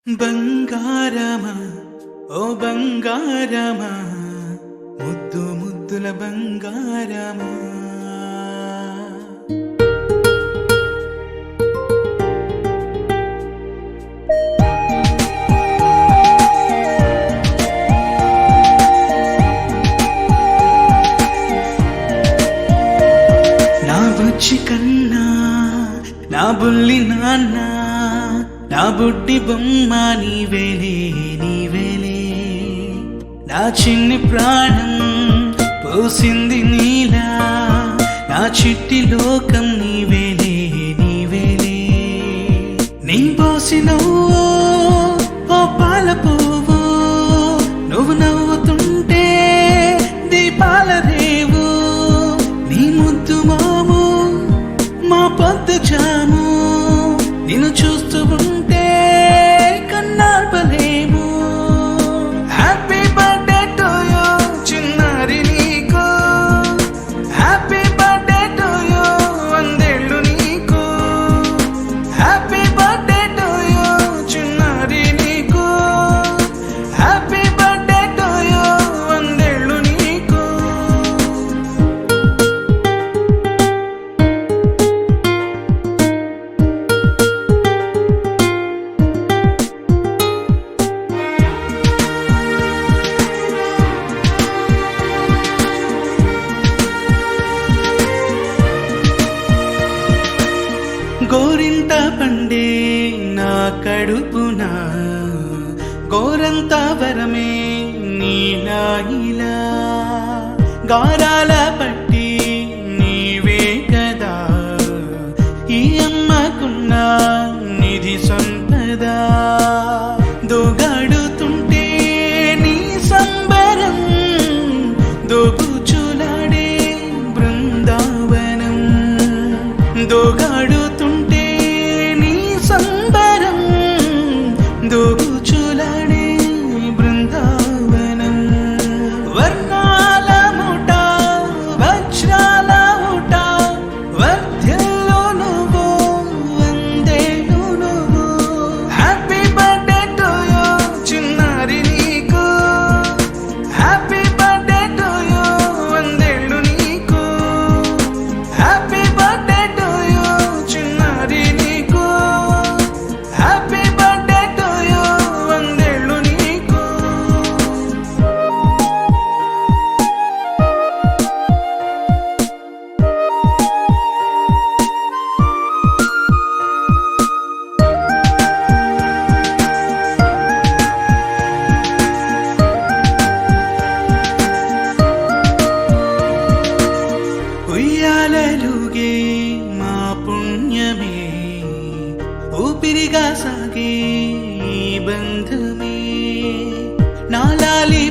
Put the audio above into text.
బంగారమా ఓ బంగారమా ముద్దు ముద్దుల బంగారమా నా బుజ్జి కన్నా నా బుల్లి నాన్న నా బుడ్డి బొమ్మ నీవేలే నీవేలే నా చిన్ని ప్రాణం పోసింది నీలా నా చిట్టి లోకం నీవేలే నీవేలే నీ పోసినవో ఓ పాల పువ్వు నువ్వు నవ్వుతుంటే దీపాల రేవు నీ ముద్దు మాము మా పొద్దు జాము నిన్ను చూస్తూ ఉంటే కన్నార్పలేము. హ్యాపీ బర్త్డే టు యూ చిన్నారి నీకు, హ్యాపీ బర్త్డే టు యూ వందేళ్ళు నీకు, హ్యాపీ బర్త్డే టు యూ చిన్నారి నీకు, హ్యాపీ బర్త్డే టు యూ వందేళ్ళు నీకు. గోరింట పండే నా కడుపున గోరంత వరమే నీలా ఇలా గారాల పట్టి నీవే కదా ఈ అమ్మకున్న నిధి సంపద దోగాడుతుంటే నీ సంబరం దోగుచులాడే బృందావనం దోగాడుతుంటే నీ సంబరం దోగుచులాడే బృందావనం వర్ణాల ముఠ వజ్రాల ఊట వర్ధ్యలో నువ్వు వందేళ్ళు నువ్వు హ్యాపీ బర్త్డే టు యూ చిన్నారి నీకు హ్యాపీ బర్త్డే టు యూ వందేళ్ళు నీకు హ్యాపీ బర్త్డే టు యూ చిన్నారి నీకు హ్యాపీ బర్త్డే టు యూ వందేళ్ళు నీకు. ఉయ్యాలలుగే మా పుణ్యమే ఊపిరిగా సాగే ఈ బంధమే నాలాలి